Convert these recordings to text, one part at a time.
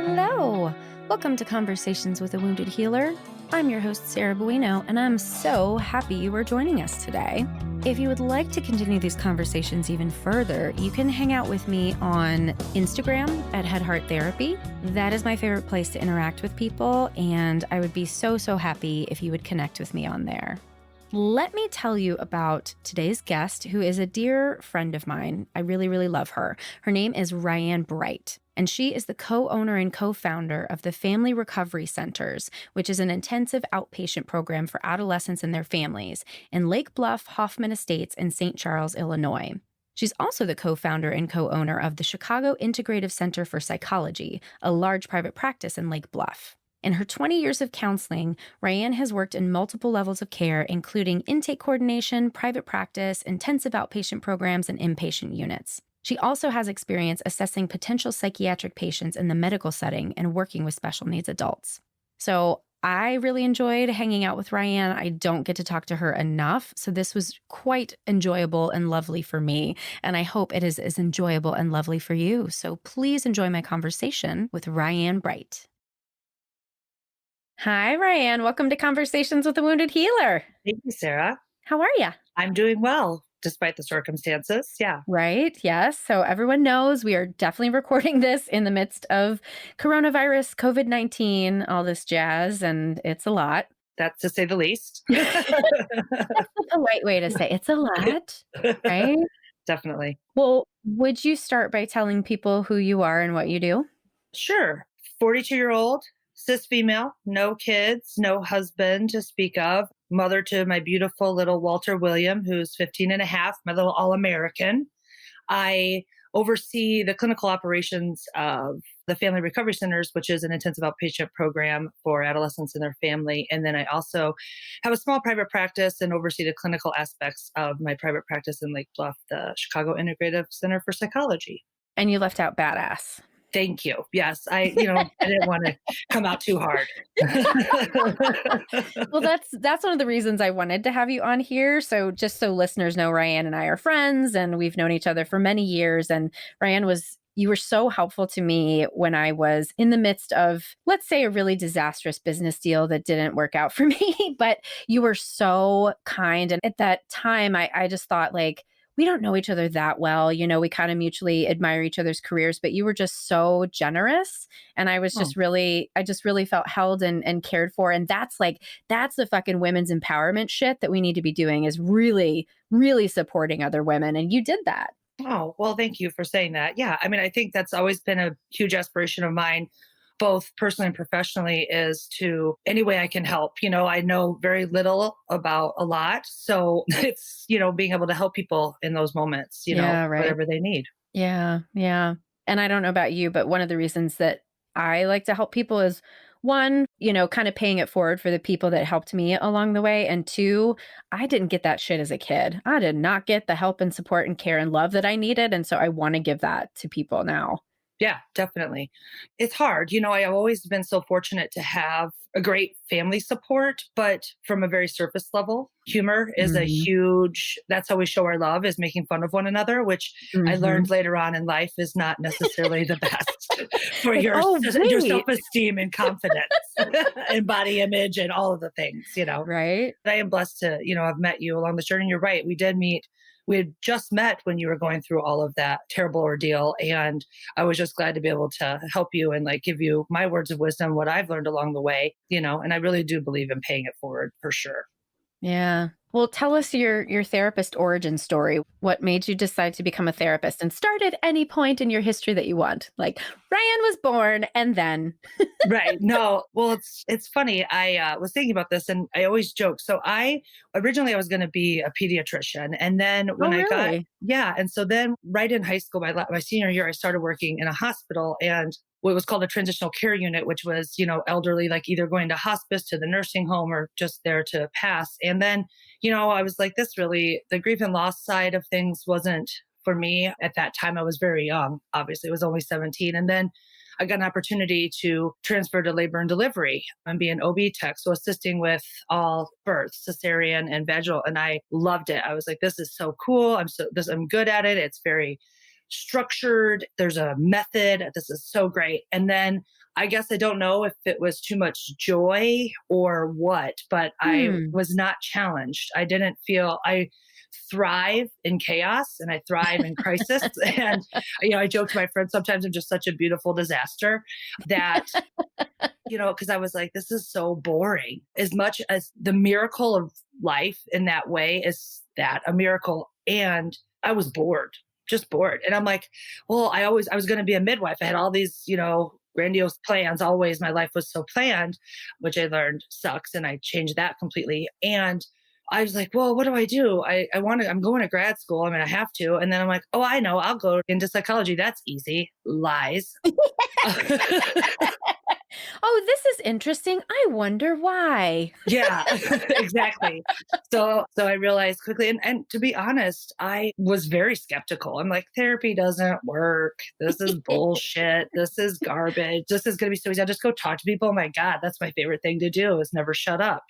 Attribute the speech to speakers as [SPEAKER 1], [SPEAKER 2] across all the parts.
[SPEAKER 1] Hello! Welcome to Conversations with a Wounded Healer. I'm your host, Sarah Buino, and I'm so happy you are joining us today. If you would like to continue these conversations even further, you can hang out with me on Instagram at Head Heart Therapy. That is my favorite place to interact with people, and I would be so happy if you would connect with me on there. Let me tell you about today's guest, who is a dear friend of mine. I really love her. Her name is Ryanne Bright, and she is the co-owner and co-founder of the Family Recovery Centers, which is an intensive outpatient program for adolescents and their families in Lake Bluff, Hoffman Estates, and St. Charles, Illinois. She's also the co-founder and co-owner of the Chicago Integrative Center for Psychology, a large private practice in Lake Bluff. In her 20 years of counseling, Ryanne has worked in multiple levels of care, including intake coordination, private practice, intensive outpatient programs, and inpatient units. She also has experience assessing potential psychiatric patients in the medical setting and working with special needs adults. So I really enjoyed hanging out with Ryanne. I don't get to talk to her enough, so this was quite enjoyable and lovely for me, and I hope it is as enjoyable and lovely for you. So please enjoy my conversation with Ryanne Bright. Hi, Ryanne. Welcome to Conversations with a Wounded Healer.
[SPEAKER 2] Thank you, Sarah.
[SPEAKER 1] How are you?
[SPEAKER 2] I'm doing well, despite the circumstances. Yeah.
[SPEAKER 1] Right. Yes. So everyone knows we are definitely recording this in the midst of coronavirus, COVID-19, all this jazz, and it's a lot.
[SPEAKER 2] That's to say the least.
[SPEAKER 1] That's the polite way to say it's a lot, right?
[SPEAKER 2] Definitely.
[SPEAKER 1] Well, would you start by telling people who you are and what you do?
[SPEAKER 2] Sure. 42-year-old, cis female, no kids, no husband to speak of, mother to my beautiful little Walter William, who's 15 and a half, my little All-American. I oversee the clinical operations of the Family Recovery Centers, which is an intensive outpatient program for adolescents and their family. And then I also have a small private practice and oversee the clinical aspects of my private practice in Lake Bluff, the Chicago Integrative Center for Psychology.
[SPEAKER 1] And you left out badass.
[SPEAKER 2] Thank you. Yes, I didn't want to come out too hard.
[SPEAKER 1] Well, that's one of the reasons I wanted to have you on here. So just so listeners know, Ryanne and I are friends, and we've known each other for many years. And Ryanne, you were so helpful to me when I was in the midst of, let's say, a really disastrous business deal that didn't work out for me. But you were so kind. And at that time, I just thought, like, we don't know each other that well. We kind of mutually admire each other's careers, but you were just so generous. And I was I just really felt held and cared for. And that's the fucking women's empowerment shit that we need to be doing, is really, really supporting other women. And you did that.
[SPEAKER 2] Oh, well, thank you for saying that. Yeah. I mean, I think that's always been a huge aspiration of mine, both personally and professionally, is to any way I can help. I know very little about a lot. So it's, being able to help people in those moments,
[SPEAKER 1] right.
[SPEAKER 2] Whatever they need.
[SPEAKER 1] Yeah. Yeah. And I don't know about you, but one of the reasons that I like to help people is, one, kind of paying it forward for the people that helped me along the way. And two, I didn't get that shit as a kid. I did not get the help and support and care and love that I needed. And so I want to give that to people now.
[SPEAKER 2] Yeah, definitely. It's hard. I've always been so fortunate to have a great family support, but from a very surface level, humor is a huge, that's how we show our love, is making fun of one another, which I learned later on in life is not necessarily the best for your self-esteem and confidence and body image and all of the things,
[SPEAKER 1] Right.
[SPEAKER 2] I am blessed to, have met you along this journey. You're right. We had just met when you were going through all of that terrible ordeal. And I was just glad to be able to help you and give you my words of wisdom, what I've learned along the way, and I really do believe in paying it forward for sure.
[SPEAKER 1] Yeah. Well, tell us your therapist origin story. What made you decide to become a therapist, and start at any point in your history that you want? Like, Ryanne was born and then.
[SPEAKER 2] Right. No. Well, it's funny. I was thinking about this, and I always joke. So originally I was going to be a pediatrician. And then when and so then right in high school, my senior year, I started working in a hospital, and what was called a transitional care unit, which was, elderly, like either going to hospice, to the nursing home, or just there to pass. And then, I was like, the grief and loss side of things wasn't for me at that time. I was very young. Obviously, I was only 17. And then I got an opportunity to transfer to labor and delivery and be an OB tech. So assisting with all births, cesarean and vaginal. And I loved it. I was like, this is so cool. I'm good at it. It's very structured. There's a method. This is so great. And then I guess I don't know if it was too much joy or what, but I was not challenged. I didn't feel I thrive in chaos and I thrive in crisis. And, I joke to my friends, sometimes I'm just such a beautiful disaster that, because I was like, this is so boring. As much as the miracle of life in that way is that a miracle. And I was bored, just bored. And I'm like, well, I was going to be a midwife. I had all these, grandiose plans. Always my life was so planned, which I learned sucks. And I changed that completely. And I was like, well, what do I do? I'm going to grad school. I mean, I have to. And then I'm like, oh, I know, I'll go into psychology. That's easy. Lies.
[SPEAKER 1] Oh, this is interesting. I wonder why.
[SPEAKER 2] Yeah, exactly. So I realized quickly, and to be honest, I was very skeptical. I'm like, therapy doesn't work. This is bullshit. This is garbage. This is going to be so easy. I'll just go talk to people. Oh my God, that's my favorite thing to do is never shut up,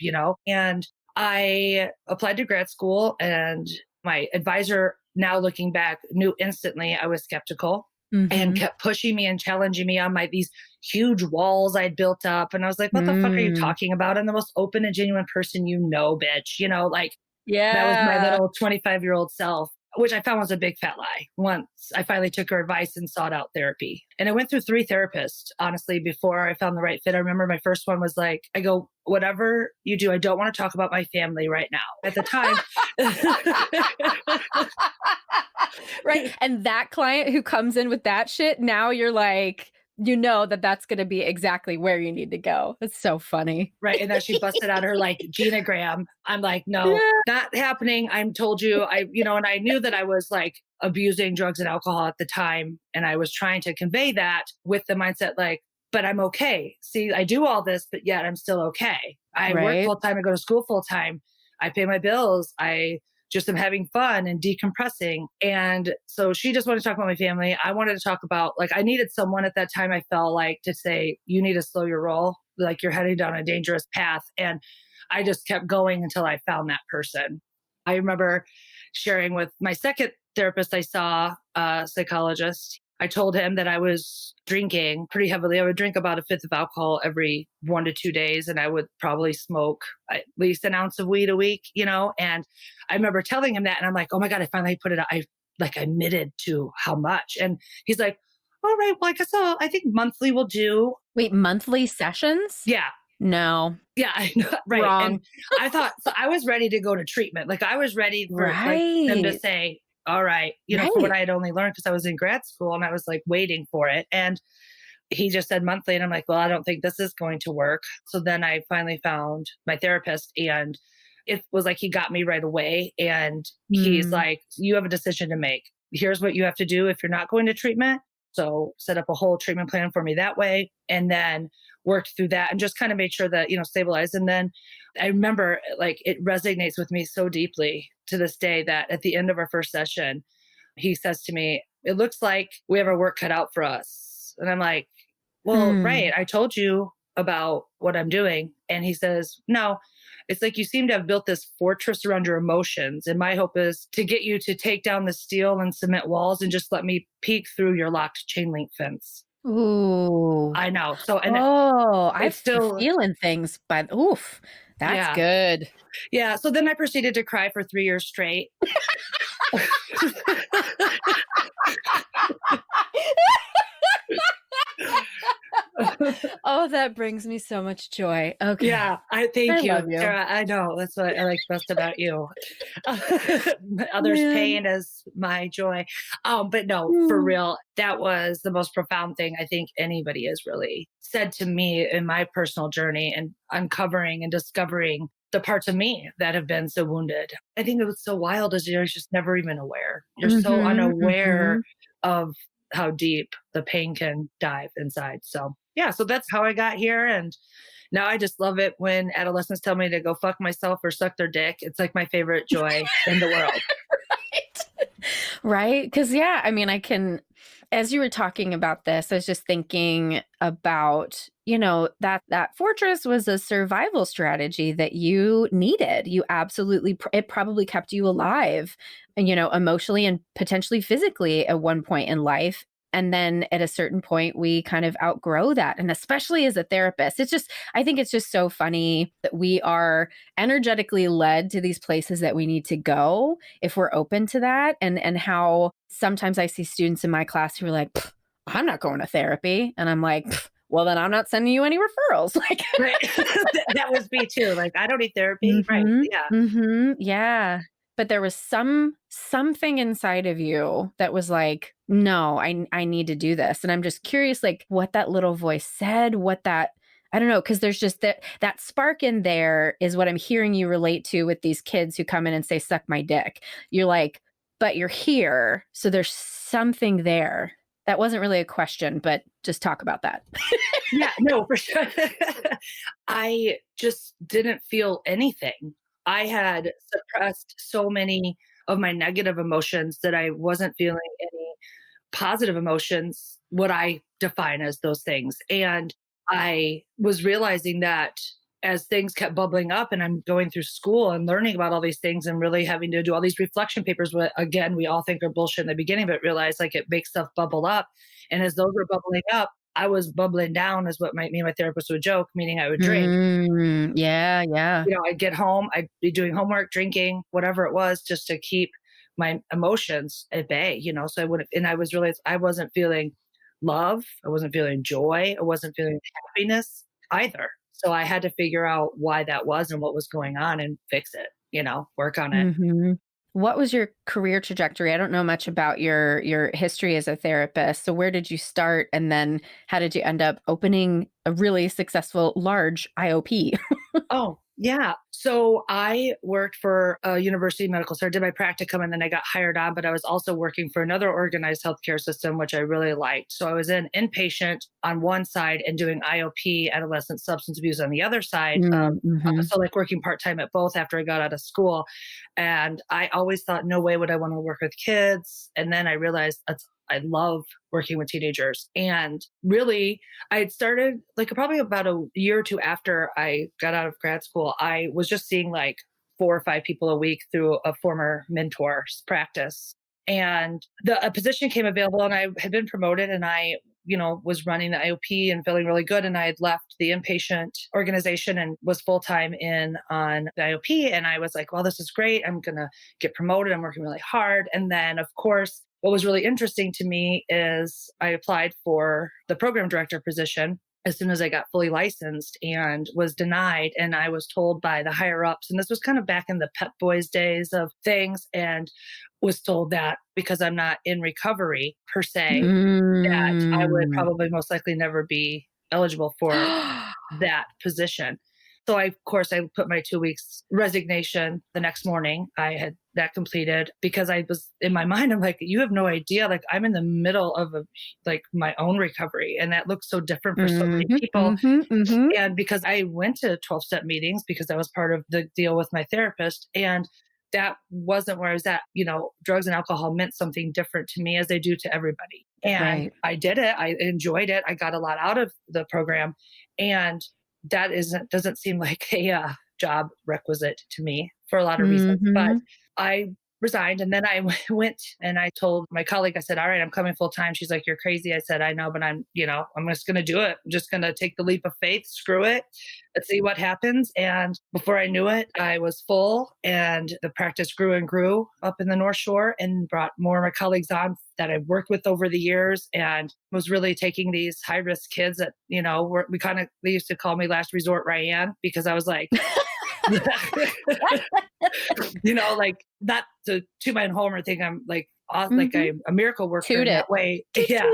[SPEAKER 2] And I applied to grad school, and my advisor, now looking back, knew instantly I was skeptical. And kept pushing me and challenging me on these huge walls I'd built up. And I was like, what the fuck are you talking about? I'm the most open and genuine person, bitch, that was my little 25-year-old self, which I found was a big fat lie. Once I finally took her advice and sought out therapy. And I went through 3 therapists, honestly, before I found the right fit. I remember my first one was like, I go, whatever you do, I don't want to talk about my family right now. At the time.
[SPEAKER 1] Right. And that client who comes in with that shit, now you're like, that's going to be exactly where you need to go. It's so funny.
[SPEAKER 2] Right. And then she busted out her genogram. I'm like, no, not happening. I'm told you, and I knew that I was like abusing drugs and alcohol at the time. And I was trying to convey that with the mindset but I'm okay. See, I do all this, but yet I'm still okay. I work full time. I go to school full time. I pay my bills. I just am having fun and decompressing. And so she just wanted to talk about my family. I wanted to talk about, I needed someone at that time, I felt like, to say, you need to slow your roll. Like, you're heading down a dangerous path. And I just kept going until I found that person. I remember sharing with my second therapist I saw, a psychologist. I told him that I was drinking pretty heavily. I would drink about 1/5 of alcohol every 1 to 2 days, and I would probably smoke at least an ounce of weed a week, And I remember telling him that, and I'm like, oh my God, I finally put it out. I admitted to how much. And he's like, all right, well, I guess I think monthly will do.
[SPEAKER 1] Wait, monthly sessions?
[SPEAKER 2] Yeah.
[SPEAKER 1] No.
[SPEAKER 2] Yeah, I know, right.
[SPEAKER 1] Wrong.
[SPEAKER 2] And I thought, so I was ready to go to treatment. I was ready for them to say, all right, for what I had only learned, because I was in grad school and I was waiting for it. And he just said monthly. And I'm like, well, I don't think this is going to work. So then I finally found my therapist, and it was he got me right away. And he's like, you have a decision to make. Here's what you have to do if you're not going to treatment. So set up a whole treatment plan for me that way. And then worked through that and just kind of made sure that, stabilized. And then I remember it resonates with me so deeply to this day that at the end of our first session, he says to me, it looks like we have our work cut out for us. And I'm like, well, right. I told you about what I'm doing. And he says, no, it's like you seem to have built this fortress around your emotions. And my hope is to get you to take down the steel and cement walls and just let me peek through your locked chain link fence.
[SPEAKER 1] Ooh.
[SPEAKER 2] I know. So, and
[SPEAKER 1] I'm still feeling things, but oof, that's good.
[SPEAKER 2] Yeah. So then I proceeded to cry for 3 years straight.
[SPEAKER 1] Oh, that brings me so much joy. Okay.
[SPEAKER 2] Yeah, I thank you, Sarah. I know that's what I like best about you. Others' pain is my joy. But no, for real, that was the most profound thing I think anybody has really said to me in my personal journey, and uncovering and discovering the parts of me that have been so wounded. I think it was so wild as you're just never even aware. You're so unaware of how deep the pain can dive inside. So yeah, so that's how I got here. And now I just love it when adolescents tell me to go fuck myself or suck their dick. It's my favorite joy in the world.
[SPEAKER 1] Right. Because I mean, As you were talking about this, I was just thinking about, that fortress was a survival strategy that you needed. You absolutely, it probably kept you alive, and, emotionally and potentially physically at one point in life. And then at a certain point, we kind of outgrow that. And especially as a therapist, I think it's just so funny that we are energetically led to these places that we need to go if we're open to that. And how sometimes I see students in my class who are like, I'm not going to therapy. And I'm like, well, then I'm not sending you any referrals. Like,
[SPEAKER 2] right. That was me too. Like, I don't need therapy. Right. Yeah.
[SPEAKER 1] Yeah. But there was something inside of you that was like, no, I need to do this. And I'm just curious, like, what that little voice said, I don't know, because there's just that spark in there is what I'm hearing you relate to with these kids who come in and say, suck my dick. You're like, but you're here. So there's something there. That wasn't really a question, but just talk about that.
[SPEAKER 2] Yeah, no, for sure. I just didn't feel anything. I had suppressed so many of my negative emotions that I wasn't feeling any positive emotions, what I define as those things. And I was realizing that as things kept bubbling up and I'm going through school and learning about all these things and really having to do all these reflection papers, what again, we all think are bullshit in the beginning, but realize like it makes stuff bubble up. And as those were bubbling up, I was bubbling down, is what me and my therapist would joke, meaning I would drink.
[SPEAKER 1] Yeah, yeah.
[SPEAKER 2] I'd get home, I'd be doing homework, drinking, whatever it was, just to keep my emotions at bay, So I was realized I wasn't feeling love. I wasn't feeling joy. I wasn't feeling happiness either. So I had to figure out why that was and what was going on and fix it, work on it.
[SPEAKER 1] Mm-hmm. What was your career trajectory? I don't know much about your history as a therapist. So where did you start? And then how did you end up opening a really successful large IOP?
[SPEAKER 2] Oh, yeah. So I worked for a university medical center, did my practicum, and then I got hired on, but I was also working for another organized healthcare system, which I really liked. So I was in inpatient on one side and doing IOP, adolescent substance abuse, on the other side. So like working part-time at both after I got out of school. And I always thought, no way would I want to work with kids. And then I realized I love working with teenagers. And really, I had started like probably about a year or two after I got out of grad school. I was just seeing like 4 or 5 people a week through a former mentor's practice. And a position came available and I had been promoted and I, was running the IOP and feeling really good. And I had left the inpatient organization and was full-time on the IOP. And I was like, well, this is great. I'm going to get promoted. I'm working really hard. And then of course, what was really interesting to me is I applied for the program director position as soon as I got fully licensed and was denied. And I was told by the higher ups, and this was kind of back in the Pep Boys days of things, and was told that because I'm not in recovery per se, that I would probably most likely never be eligible for that position. So of course, I put my 2 weeks resignation the next morning. I had that completed because I was in my mind, I'm like, you have no idea. Like I'm in the middle of my own recovery. And that looks so different for so many people. And because I went to 12-step meetings because that was part of the deal with my therapist. And that wasn't where I was at. Drugs and alcohol meant something different to me as they do to everybody. And I did it. I enjoyed it. I got a lot out of the program. And that doesn't seem like a job requisite to me for a lot of reasons. But I resigned and then I went and I told my colleague, I said, all right, I'm coming full time. She's like, you're crazy. I said, I know, but I'm just going to do it. I'm just going to take the leap of faith, screw it. Let's see what happens. And before I knew it, I was full and the practice grew and grew up in the North Shore and brought more of my colleagues on that I've worked with over the years and was really taking these high risk kids that, they used to call me last resort Ryanne because I was like, like not to toot my own horn or think I'm like like a miracle worker in that way. Yeah.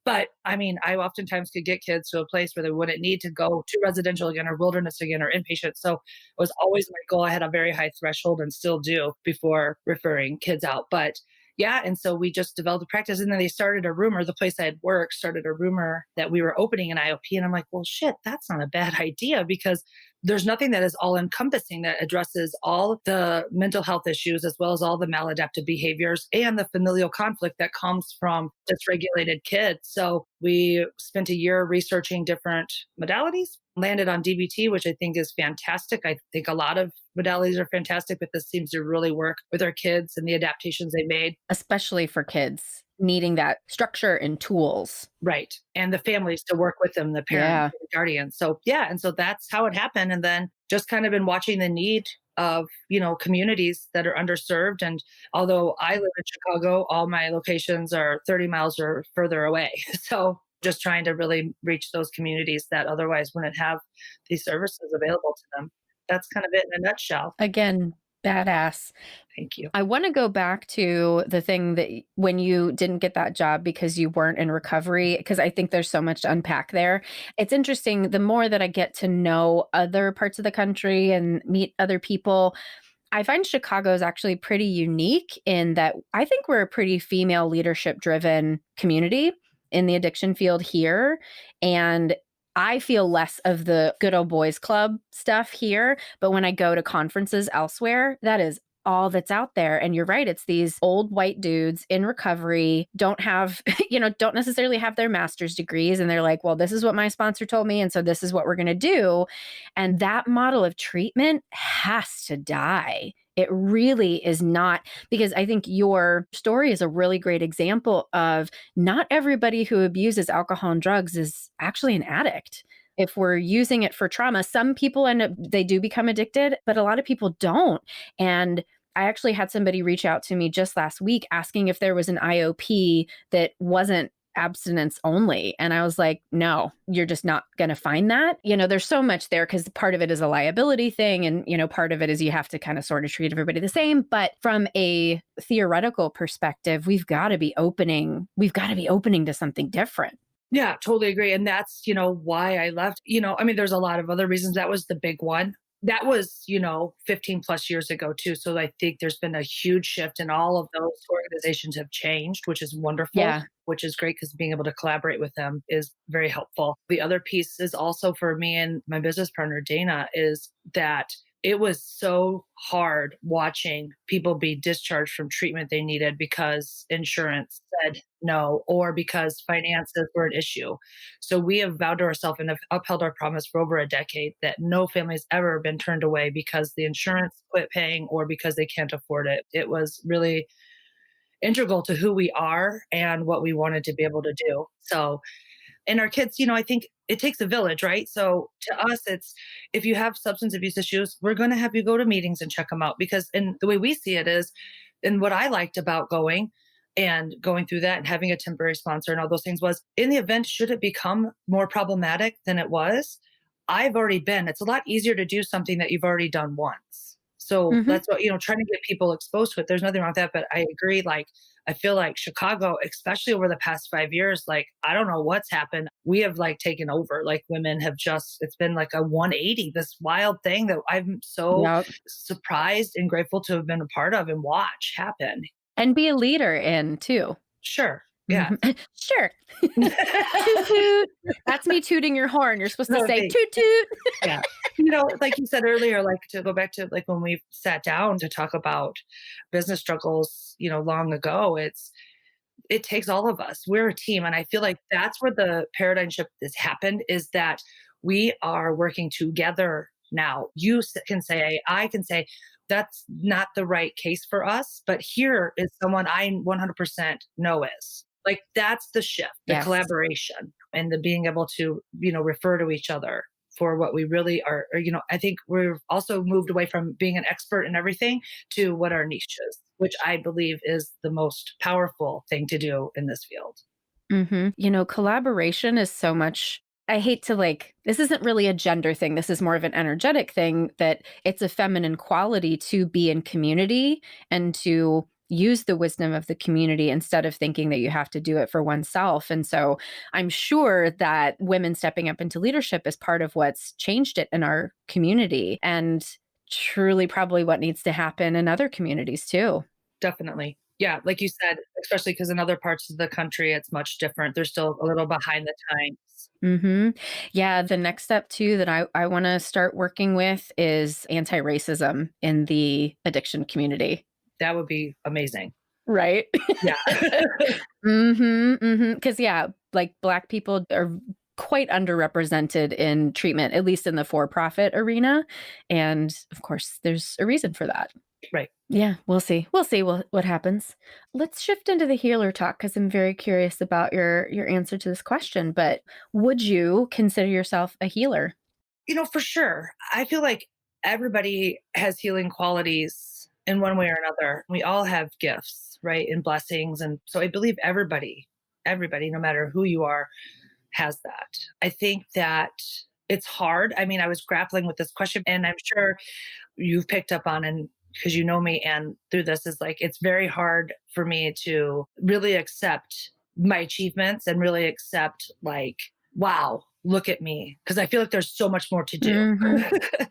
[SPEAKER 2] But I mean, I oftentimes could get kids to a place where they wouldn't need to go to residential again or wilderness again or inpatient. So it was always my goal. I had a very high threshold and still do before referring kids out. But Yeah. And so we just developed a practice. And then they started a rumor, the place I had worked started a rumor that we were opening an IOP. And I'm like, well, shit, that's not a bad idea because there's nothing that is all encompassing that addresses all the mental health issues as well as all the maladaptive behaviors and the familial conflict that comes from dysregulated kids. So we spent a year researching different modalities, landed on DBT, which I think is fantastic. I think a lot of modalities are fantastic, but this seems to really work with our kids and the adaptations they made.
[SPEAKER 1] Especially for kids needing that structure and tools.
[SPEAKER 2] Right. And the families to work with them, the parents, the guardians. So yeah. And so that's how it happened. And then just kind of been watching the need of, communities that are underserved. And although I live in Chicago, all my locations are 30 miles or further away. So just trying to really reach those communities that otherwise wouldn't have these services available to them. That's kind of it in a nutshell.
[SPEAKER 1] Again, badass.
[SPEAKER 2] Thank you.
[SPEAKER 1] I want to go back to the thing that when you didn't get that job because you weren't in recovery, because I think there's so much to unpack there. It's interesting. The more that I get to know other parts of the country and meet other people, I find Chicago is actually pretty unique in that I think we're a pretty female leadership driven community in the addiction field here. And I feel less of the good old boys club stuff here. But when I go to conferences elsewhere, that is all that's out there. And you're right. It's these old white dudes in recovery, don't have, don't necessarily have their master's degrees. And they're like, well, this is what my sponsor told me. And so this is what we're going to do. And that model of treatment has to die. It really is not, because I think your story is a really great example of not everybody who abuses alcohol and drugs is actually an addict. If we're using it for trauma, some people they do become addicted, but a lot of people don't. And I actually had somebody reach out to me just last week asking if there was an IOP that wasn't abstinence only. And I was like, no, you're just not going to find that. There's so much there because part of it is a liability thing. And, part of it is you have to kind of sort of treat everybody the same. But from a theoretical perspective, we've got to be opening to something different.
[SPEAKER 2] Yeah, totally agree. And that's, why I left. There's a lot of other reasons. That was the big one. That was, 15 plus years ago too. So I think there's been a huge shift and all of those organizations have changed, which is wonderful, which is great because being able to collaborate with them is very helpful. The other piece is also for me and my business partner, Dana, is that it was so hard watching people be discharged from treatment they needed because insurance said no, or because finances were an issue. So we have vowed to ourselves and have upheld our promise for over a decade that no family has ever been turned away because the insurance quit paying or because they can't afford it. It was really integral to who we are and what we wanted to be able to do. So, and our kids, I think it takes a village, right? So to us, it's if you have substance abuse issues, we're going to have you go to meetings and check them out because, and the way we see it is, and what I liked about going through that and having a temporary sponsor and all those things was in the event, should it become more problematic than it was, I've already been, it's a lot easier to do something that you've already done once. So that's what, trying to get people exposed to it. There's nothing wrong with that. But I agree. I feel like Chicago, especially over the past 5 years, I don't know what's happened. We have taken over. Women have it's been like a 180, this wild thing that I'm so surprised and grateful to have been a part of and watch happen.
[SPEAKER 1] And be a leader in too.
[SPEAKER 2] Sure. Yeah.
[SPEAKER 1] Sure. Toot toot. That's me tooting your horn. You're supposed to say toot toot.
[SPEAKER 2] Yeah. Like you said earlier, to go back to when we sat down to talk about business struggles, long ago, it takes all of us. We're a team. And I feel like that's where the paradigm shift has happened is that we are working together now. You can say, I can say, that's not the right case for us, but here is someone I 100% know is. That's the shift, the collaboration and the being able to, refer to each other for what we really are. I think we've also moved away from being an expert in everything to what our niche is, which I believe is the most powerful thing to do in this field.
[SPEAKER 1] Collaboration is so much. I hate to this isn't really a gender thing. This is more of an energetic thing that it's a feminine quality to be in community and to use the wisdom of the community instead of thinking that you have to do it for oneself. And so I'm sure that women stepping up into leadership is part of what's changed it in our community and truly probably what needs to happen in other communities too.
[SPEAKER 2] Definitely. Yeah, like you said, especially because in other parts of the country, it's much different. They're still a little behind the times.
[SPEAKER 1] Yeah, the next step too that I want to start working with is anti-racism in the addiction community.
[SPEAKER 2] That would be amazing.
[SPEAKER 1] Right?
[SPEAKER 2] Yeah.
[SPEAKER 1] Because yeah, like Black people are quite underrepresented in treatment, at least in the for-profit arena, and of course, there's a reason for that.
[SPEAKER 2] Right.
[SPEAKER 1] Yeah, we'll see. We'll see what happens. Let's shift into the healer talk because I'm very curious about your answer to this question. But would you consider yourself a healer?
[SPEAKER 2] For sure. I feel like everybody has healing qualities in one way or another. We all have gifts, right? And blessings. And so I believe everybody, no matter who you are, has that. I think that it's hard. I mean, I was grappling with this question, and I'm sure you've picked up on, and because you know me and through this, is like it's very hard for me to really accept my achievements and really accept, like, wow, look at me, because I feel like there's so much more to do.
[SPEAKER 1] Mhm.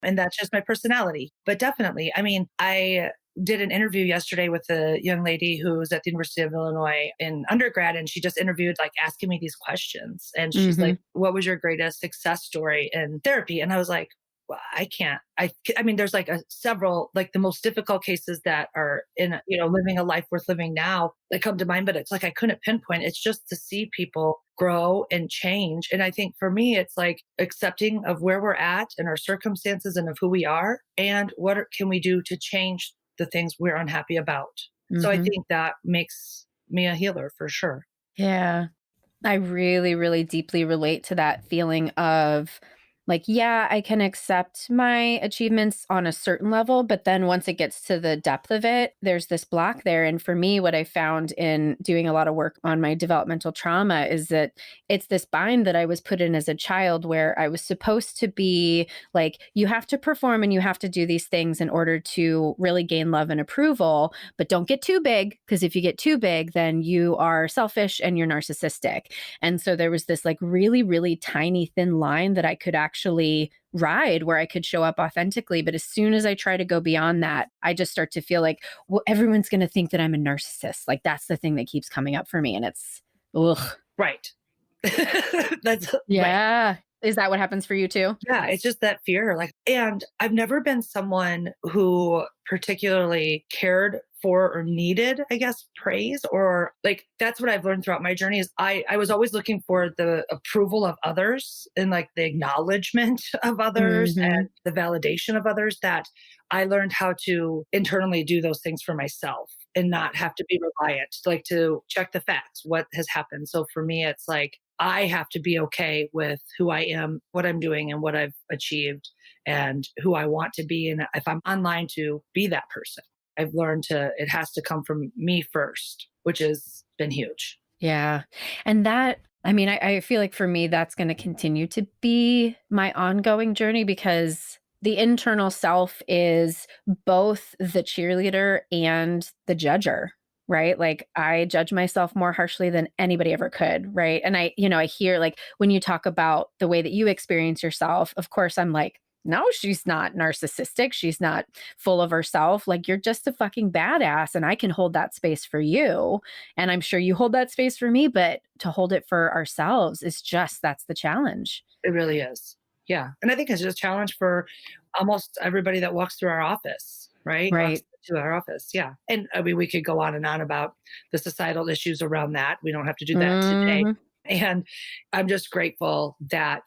[SPEAKER 2] And that's just my personality. But definitely, I mean, I did an interview yesterday with a young lady who's at the University of Illinois in undergrad, and she just interviewed, like, asking me these questions. And she's like,
[SPEAKER 1] Mhm.
[SPEAKER 2] what was your greatest success story in therapy? And I was like, well, I can't. I mean, there's like several, like the most difficult cases that are in, living a life worth living now that come to mind, but it's like I couldn't pinpoint. It's just to see people grow and change. And I think for me, it's like accepting of where we're at and our circumstances and of who we are and can we do to change the things we're unhappy about. So I
[SPEAKER 1] Mhm.
[SPEAKER 2] think that makes me a healer for sure.
[SPEAKER 1] Yeah. I really, really deeply relate to that feeling of like, yeah, I can accept my achievements on a certain level, but then once it gets to the depth of it, there's this block there. And for me, what I found in doing a lot of work on my developmental trauma is that it's this bind that I was put in as a child where I was supposed to be like, you have to perform and you have to do these things in order to really gain love and approval, but don't get too big, because if you get too big, then you are selfish and you're narcissistic. And so there was this like really, really tiny thin line that I could actually ride where I could show up authentically. But as soon as I try to go beyond that, I just start to feel like, well, everyone's going to think that I'm a narcissist. Like that's the thing that keeps coming up for me. And it's, ugh.
[SPEAKER 2] Right. That's right.
[SPEAKER 1] Yeah. Is that what happens for you too?
[SPEAKER 2] Yeah, it's just that fear. Like, and I've never been someone who particularly cared for or needed, I guess, praise, or like that's what I've learned throughout my journey is I was always looking for the approval of others and like the acknowledgement of others
[SPEAKER 1] Mm-hmm.
[SPEAKER 2] and the validation of others, that I learned how to internally do those things for myself and not have to be reliant, like to check the facts, what has happened. So for me, it's like I have to be okay with who I am, what I'm doing, and what I've achieved, and who I want to be. And if I'm online to be that person, I've learned it has to come from me first, which has been huge.
[SPEAKER 1] Yeah. And that, I mean, I feel like for me, that's going to continue to be my ongoing journey because the internal self is both the cheerleader and the judger, right? Like I judge myself more harshly than anybody ever could, right? And I hear like when you talk about the way that you experience yourself, of course, I'm like, no, she's not narcissistic. She's not full of herself. Like you're just a fucking badass and I can hold that space for you. And I'm sure you hold that space for me, but to hold it for ourselves is just, that's the challenge.
[SPEAKER 2] It really is. Yeah. And I think it's just a challenge for almost everybody that walks through our office, right? Walks
[SPEAKER 1] Right.
[SPEAKER 2] to our office. Yeah. And I mean, we could go on and on about the societal issues around that. We don't have to do that today.
[SPEAKER 1] Hmm.
[SPEAKER 2] And I'm just grateful that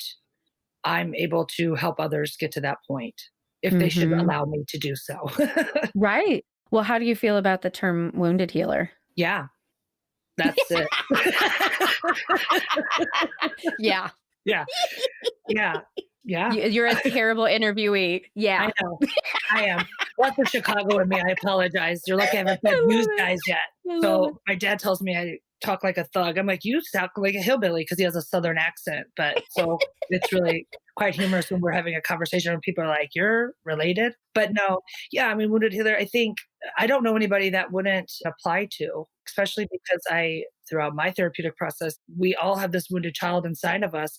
[SPEAKER 2] I'm able to help others get to that point if they should
[SPEAKER 1] Hmm.
[SPEAKER 2] allow me to do so.
[SPEAKER 1] Right. Well, how do you feel about the term wounded healer?
[SPEAKER 2] Yeah, that's it.
[SPEAKER 1] Yeah.
[SPEAKER 2] Yeah, yeah, yeah.
[SPEAKER 1] You're a terrible interviewee.
[SPEAKER 2] I
[SPEAKER 1] Yeah.
[SPEAKER 2] know. I am. Well, that's the Chicago in me. I apologize. You're lucky I haven't
[SPEAKER 1] I
[SPEAKER 2] said "use
[SPEAKER 1] love it.
[SPEAKER 2] guys" yet.
[SPEAKER 1] I love it.
[SPEAKER 2] So my dad tells me I talk like a thug. I'm like, "You sound like a hillbilly," because he has a Southern accent. But so it's really quite humorous when we're having a conversation and people are like, "You're related?" But no, yeah, I mean, wounded healer, I think I don't know anybody that wouldn't apply to, especially because throughout my therapeutic process, we all have this wounded child inside of us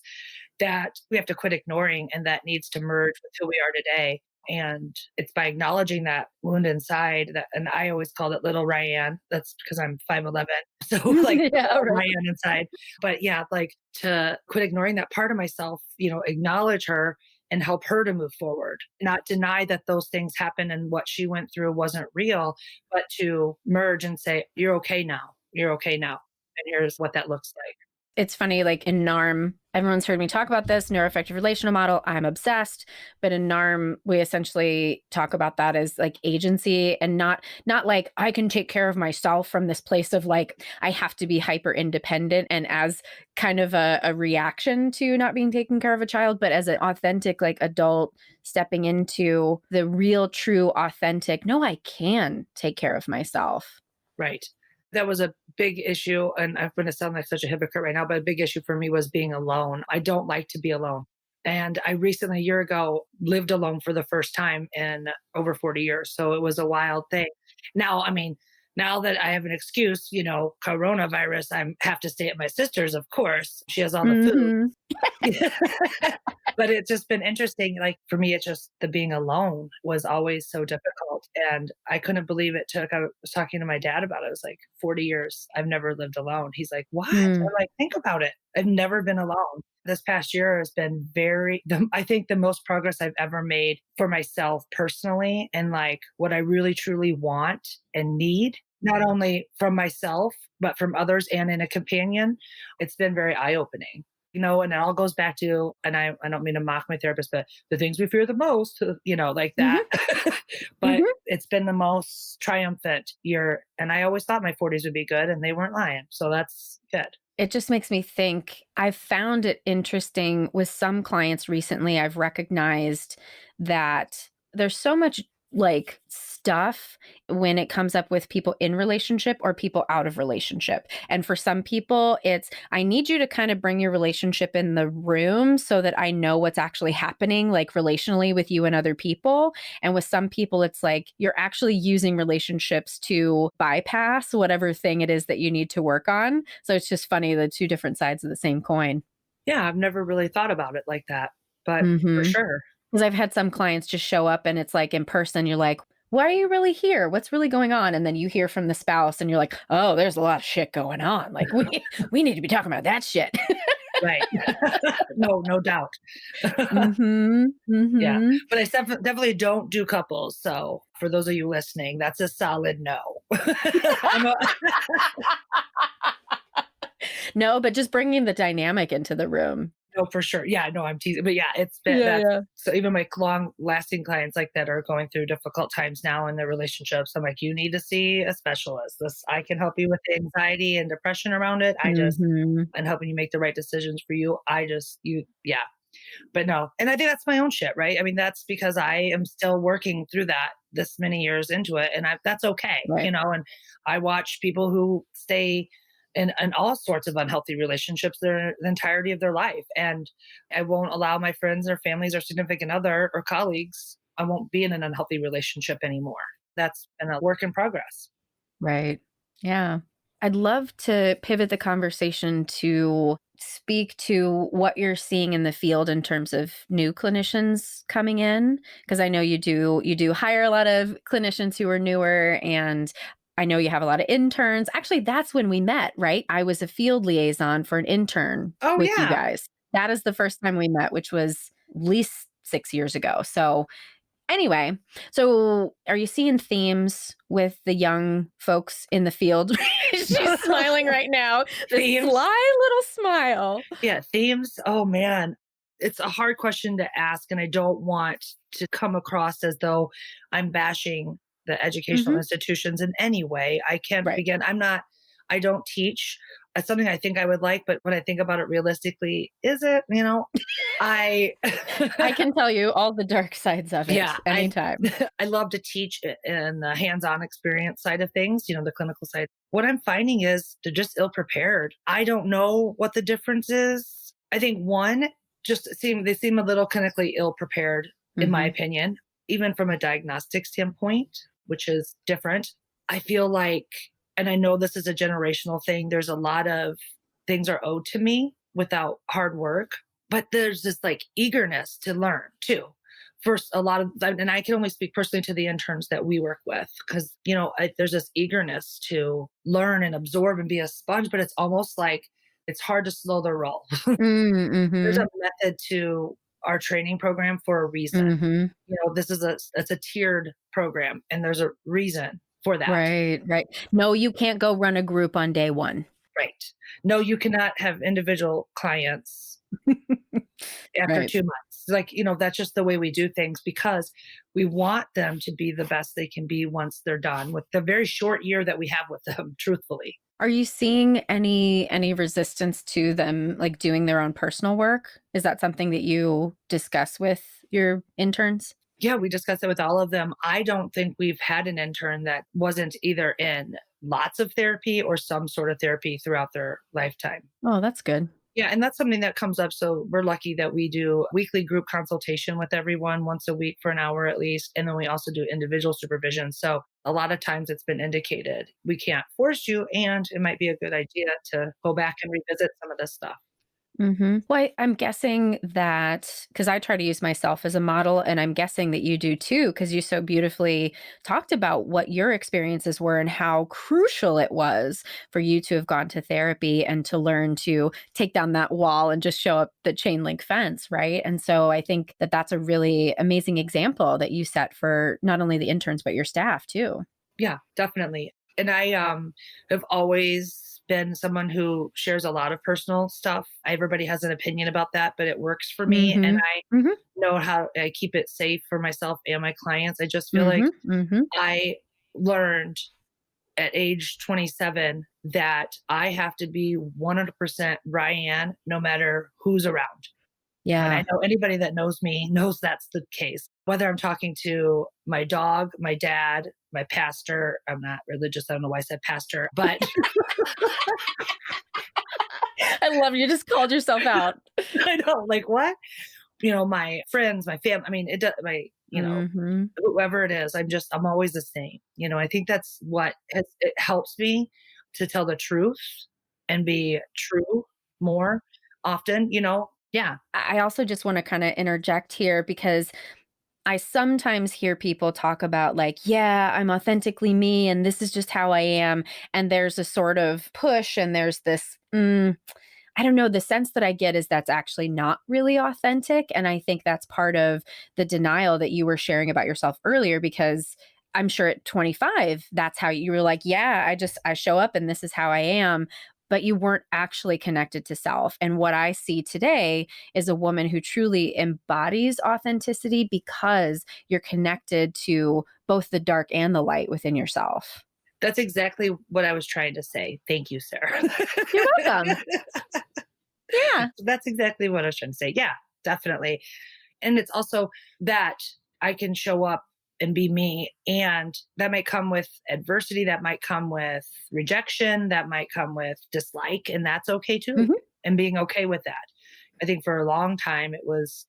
[SPEAKER 2] that we have to quit ignoring and that needs to merge with who we are today. And it's by acknowledging that wound inside that, and I always called it little Ryanne. That's because I'm 5'11". So like
[SPEAKER 1] yeah, right.
[SPEAKER 2] Ryanne inside. But yeah, like to quit ignoring that part of myself, acknowledge her and help her to move forward, not deny that those things happened and what she went through wasn't real, but to merge and say, you're okay now. You're okay now. And here's what that looks like.
[SPEAKER 1] It's funny, like in NARM, everyone's heard me talk about this neuroaffective relational model. I'm obsessed. But in NARM, we essentially talk about that as like agency and not like I can take care of myself from this place of like, I have to be hyper independent and as kind of a reaction to not being taken care of a child, but as an authentic like adult stepping into the real, true, authentic, no, I can take care of myself.
[SPEAKER 2] Right. That was a big issue. And I'm going to sound like such a hypocrite right now, but a big issue for me was being alone. I don't like to be alone. And I recently, a year ago, lived alone for the first time in over 40 years. So it was a wild thing. Now, I mean, now that I have an excuse, coronavirus, I have to stay at my sister's, of course. She has all the food. But it's just been interesting. Like for me, it's just the being alone was always so difficult. And I couldn't believe it took, I was talking to my dad about it. It was like 40 years. I've never lived alone. He's like, what? I'm like, think about it. I've never been alone. This past year has been I think the most progress I've ever made for myself personally and like what I really truly want and need, not only from myself, but from others and in a companion. It's been very eye-opening. And it all goes back to, and I don't mean to mock my therapist, but the things we fear the most, like that. But it's been the most triumphant year. And I always thought my 40s would be good and they weren't lying. So that's good.
[SPEAKER 1] It just makes me think, I've found it interesting with some clients recently. I've recognized that there's so much like stuff when it comes up with people in relationship or people out of relationship. And for some people, it's, I need you to kind of bring your relationship in the room so that I know what's actually happening, like relationally with you and other people. And with some people, it's like you're actually using relationships to bypass whatever thing it is that you need to work on. So it's just funny, the two different sides of the same coin.
[SPEAKER 2] Yeah, I've never really thought about it like that, but for sure.
[SPEAKER 1] Because I've had some clients just show up and it's like in person, you're like, why are you really here? What's really going on? And then you hear from the spouse and you're like, oh, there's a lot of shit going on. Like we need to be talking about that shit.
[SPEAKER 2] Right. No doubt. Yeah. But I definitely don't do couples. So for those of you listening, that's a solid no.
[SPEAKER 1] No, but just bringing the dynamic into the room.
[SPEAKER 2] No, for sure. Yeah, no, I'm teasing. But yeah, it's been So even my long lasting clients like that are going through difficult times now in their relationships. I'm like, you need to see a specialist. I can help you with the anxiety and depression around it. And helping you make the right decisions for you. But no. And I think that's my own shit, right? I mean, that's because I am still working through that this many years into it. And that's okay,
[SPEAKER 1] right.
[SPEAKER 2] And I watch people who stay in all sorts of unhealthy relationships the entirety of their life. And I won't allow my friends or families or significant other or colleagues, I won't be in an unhealthy relationship anymore. That's been a work in progress.
[SPEAKER 1] Right. Yeah. I'd love to pivot the conversation to speak to what you're seeing in the field in terms of new clinicians coming in, because I know you do hire a lot of clinicians who are newer, and I know you have a lot of interns. Actually, that's when we met, right? I was a field liaison for an intern with you guys. That is the first time we met, which was at least 6 years ago. So anyway, so are you seeing themes with the young folks in the field? She's smiling right now. The sly little smile.
[SPEAKER 2] Yeah, themes. Oh man. It's a hard question to ask. And I don't want to come across as though I'm bashing the educational institutions in any way. I can't begin. I don't teach. It's something I think I would like, but when I think about it realistically, is it, I
[SPEAKER 1] can tell you all the dark sides of it anytime.
[SPEAKER 2] I love to teach in the hands-on experience side of things, the clinical side. What I'm finding is they're just ill-prepared. I don't know what the difference is. I think one, they seem a little clinically ill-prepared, in my opinion, even from a diagnostic standpoint, which is different. I feel like, and I know this is a generational thing, there's a lot of things are owed to me without hard work, but there's this like eagerness to learn too. first a lot of, and I can only speak personally to the interns that we work with, because, there's this eagerness to learn and absorb and be a sponge, but it's almost like it's hard to slow their roll. There's
[SPEAKER 1] Mm-hmm.
[SPEAKER 2] a method to our training program for a reason.
[SPEAKER 1] Mm-hmm.
[SPEAKER 2] It's a tiered program, and there's a reason for that.
[SPEAKER 1] Right, right. No, you can't go run a group on day one.
[SPEAKER 2] Right. No, you cannot have individual clients after
[SPEAKER 1] Right.
[SPEAKER 2] 2 months. Like, that's just the way we do things, because we want them to be the best they can be once they're done with the very short year that we have with them, truthfully.
[SPEAKER 1] Are you seeing any resistance to them like doing their own personal work? Is that something that you discuss with your interns?
[SPEAKER 2] Yeah, we discussed it with all of them. I don't think we've had an intern that wasn't either in lots of therapy or some sort of therapy throughout their lifetime.
[SPEAKER 1] Oh, that's good.
[SPEAKER 2] Yeah, and that's something that comes up. So we're lucky that we do weekly group consultation with everyone once a week for an hour at least. And then we also do individual supervision. So a lot of times it's been indicated we can't force you, and it might be a good idea to go back and revisit some of this stuff.
[SPEAKER 1] Mm-hmm. Well, I'm guessing that because I try to use myself as a model, and I'm guessing that you do too, because you so beautifully talked about what your experiences were and how crucial it was for you to have gone to therapy and to learn to take down that wall and just show up the chain link fence, right? And so I think that that's a really amazing example that you set for not only the interns, but your staff too.
[SPEAKER 2] Yeah, definitely. And I have always been someone who shares a lot of personal stuff. Everybody has an opinion about that, but it works for me. And
[SPEAKER 1] Mm-hmm.
[SPEAKER 2] I
[SPEAKER 1] Mm-hmm.
[SPEAKER 2] know how I keep it safe for myself and my clients. I just feel like
[SPEAKER 1] Mm-hmm. Mm-hmm.
[SPEAKER 2] I learned at age 27 that I have to be 100% Ryanne no matter who's around. And I
[SPEAKER 1] Yeah.
[SPEAKER 2] know anybody that knows me knows that's the case. Whether I'm talking to my dog, my dad, my pastor, I'm not religious. I don't know why I said pastor, but
[SPEAKER 1] I love you just called yourself out.
[SPEAKER 2] I know, like what? My friends, my family. I mean, it does,
[SPEAKER 1] Mhm.
[SPEAKER 2] whoever it is, I'm always the same. I think that's it helps me to tell the truth and be true more often. Yeah.
[SPEAKER 1] I also just wanna kinda interject here because I sometimes hear people talk about like, "Yeah, I'm authentically me, and this is just how I am," and there's a sort of push, and there's this, I don't know, the sense that I get is that's actually not really authentic, and I think that's part of the denial that you were sharing about yourself earlier because I'm sure at 25, that's how you were like, "Yeah, I show up and this is how I am," but you weren't actually connected to self, and what I see today is a woman who truly embodies authenticity because you're connected to both the dark and the light within yourself.
[SPEAKER 2] That's exactly what I was trying to say. Thank you, Sarah.
[SPEAKER 1] You're welcome. Yeah.
[SPEAKER 2] That's exactly what I was trying to say. Yeah, definitely. And it's also that I can show up and be me. And that might come with adversity, that might come with rejection, that might come with dislike. And that's okay too.
[SPEAKER 1] Mhm.
[SPEAKER 2] And being okay with that. I think for a long time, it was,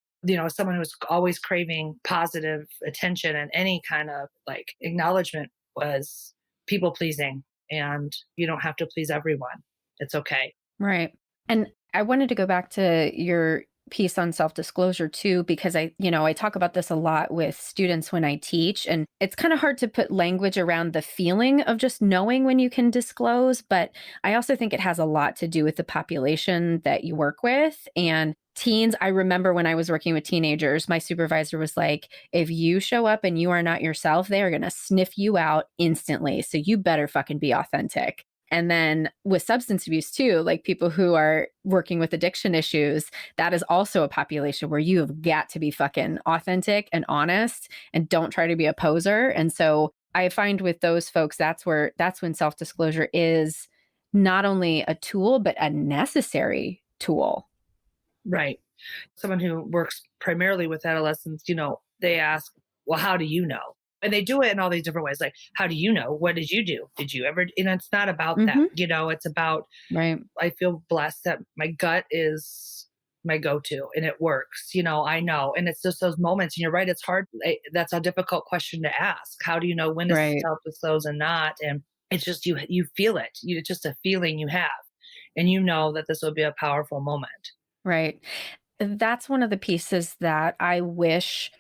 [SPEAKER 2] someone who was always craving positive attention, and any kind of like acknowledgement was people pleasing. And you don't have to please everyone. It's okay.
[SPEAKER 1] Right. And I wanted to go back to your piece on self-disclosure too, because I talk about this a lot with students when I teach, and it's kind of hard to put language around the feeling of just knowing when you can disclose. But I also think it has a lot to do with the population that you work with. And teens, I remember when I was working with teenagers, my supervisor was like, if you show up and you are not yourself, they are going to sniff you out instantly. So you better fucking be authentic. And then with substance abuse too, like people who are working with addiction issues, that is also a population where you have got to be fucking authentic and honest and don't try to be a poser. And so I find with those folks, that's when self-disclosure is not only a tool, but a necessary tool.
[SPEAKER 2] Right. Someone who works primarily with adolescents, they ask, well, how do you know? And they do it in all these different ways. Like, how do you know? What did you do? Did you ever? And it's not about that.
[SPEAKER 1] Hmm.
[SPEAKER 2] It's about,
[SPEAKER 1] Right.
[SPEAKER 2] I feel blessed that my gut is my go to and it works. I know. And it's just those moments. And you're right. It's hard. That's a difficult question to ask. How do you know when to
[SPEAKER 1] Right.
[SPEAKER 2] self disclose and not? And it's just, you feel it. It's just a feeling you have. And you know that this will be a powerful moment.
[SPEAKER 1] Right. That's one of the pieces that I wish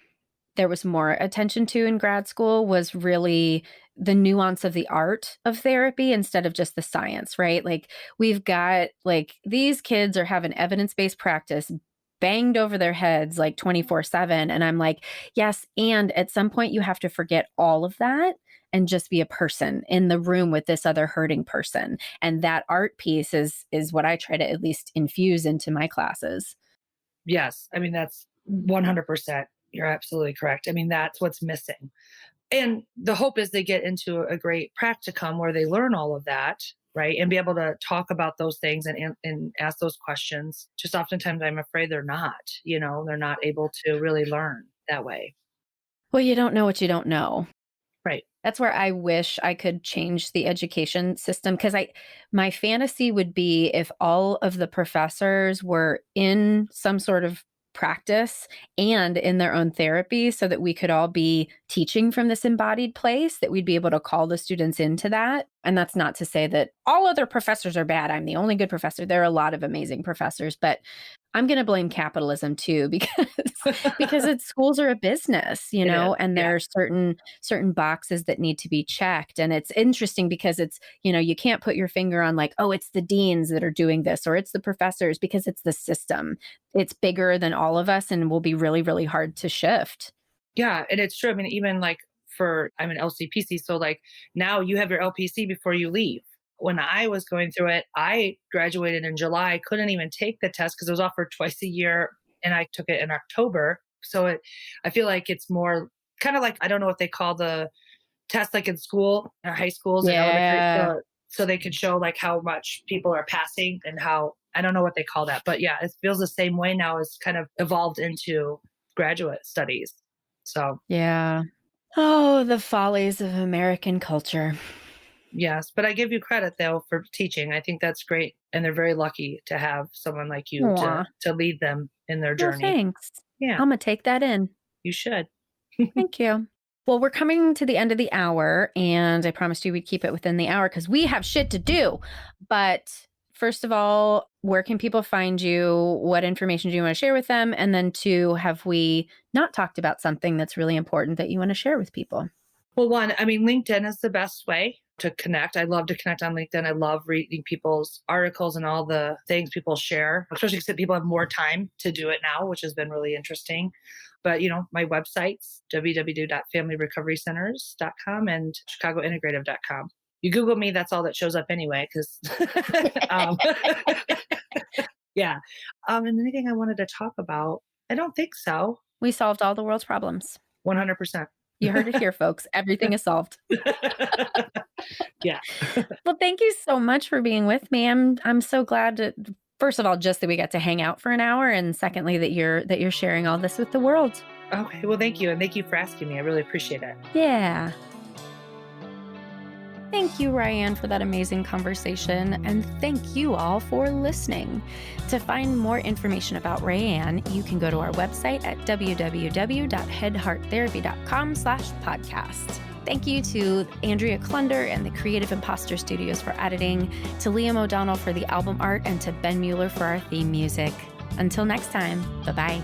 [SPEAKER 1] there was more attention to in grad school was really the nuance of the art of therapy instead of just the science, right? Like we've got like these kids are having evidence-based practice banged over their heads like 24/7. And I'm like, yes. And at some point you have to forget all of that and just be a person in the room with this other hurting person. And that art piece is what I try to at least infuse into my classes.
[SPEAKER 2] Yes. I mean, that's 100%. You're absolutely correct. I mean, that's what's missing. And the hope is they get into a great practicum where they learn all of that, right? And be able to talk about those things and ask those questions. Just oftentimes I'm afraid they're not, they're not able to really learn that way.
[SPEAKER 1] Well, you don't know what you don't know.
[SPEAKER 2] Right.
[SPEAKER 1] That's where I wish I could change the education system, because my fantasy would be if all of the professors were in some sort of practice and in their own therapy so that we could all be teaching from this embodied place, that we'd be able to call the students into that. And that's not to say that all other professors are bad. I'm the only good professor. There are a lot of amazing professors, but I'm going to blame capitalism too, because schools are a business, and there are certain boxes that need to be checked. And it's interesting because it's, you can't put your finger on like, oh, it's the deans that are doing this, or it's the professors, because it's the system. It's bigger than all of us and will be really, really hard to shift.
[SPEAKER 2] Yeah. And it's true. I mean, even like I'm an LCPC. So like now you have your LPC before you leave. When I was going through it, I graduated in July. I couldn't even take the test because it was offered twice a year, and I took it in October. So I feel like it's more kind of like, I don't know what they call the test like in school, high schools and elementary. So they can show like how much people are passing and how, I don't know what they call that. But yeah, it feels the same way now. It's kind of evolved into graduate studies. So
[SPEAKER 1] yeah. Oh, the follies of American culture.
[SPEAKER 2] Yes, but I give you credit though for teaching. I think that's great, and they're very lucky to have someone like you to lead them in their journey.
[SPEAKER 1] Well, thanks.
[SPEAKER 2] Yeah,
[SPEAKER 1] I'm gonna take that in.
[SPEAKER 2] You should.
[SPEAKER 1] Thank you. Well, we're coming to the end of the hour, and I promised you we'd keep it within the hour because we have shit to do. But first of all, where can people find you? What information do you want to share with them? And then two, have we not talked about something that's really important that you want to share with people?
[SPEAKER 2] Well, one, I mean, LinkedIn is the best way to connect. I love to connect on LinkedIn. I love reading people's articles and all the things people share, especially because people have more time to do it now, which has been really interesting. But, my websites, www.familyrecoverycenters.com and chicagointegrative.com. You Google me, that's all that shows up anyway, because yeah. And anything I wanted to talk about? I don't think so.
[SPEAKER 1] We solved all the world's problems.
[SPEAKER 2] 100%.
[SPEAKER 1] You heard it here, folks. Everything is solved.
[SPEAKER 2] Yeah.
[SPEAKER 1] Well, thank you so much for being with me. I'm so glad first of all, just that we got to hang out for an hour, and secondly, that you're sharing all this with the world.
[SPEAKER 2] Okay. Well, thank you. And thank you for asking me. I really appreciate it.
[SPEAKER 1] Yeah. Thank you, Ryanne, for that amazing conversation. And thank you all for listening. To find more information about Ryanne, you can go to our website at www.headhearttherapy.com/podcast. Thank you to Andrea Klunder and the Creative Imposter Studios for editing, to Liam O'Donnell for the album art, and to Ben Mueller for our theme music. Until next time, bye-bye.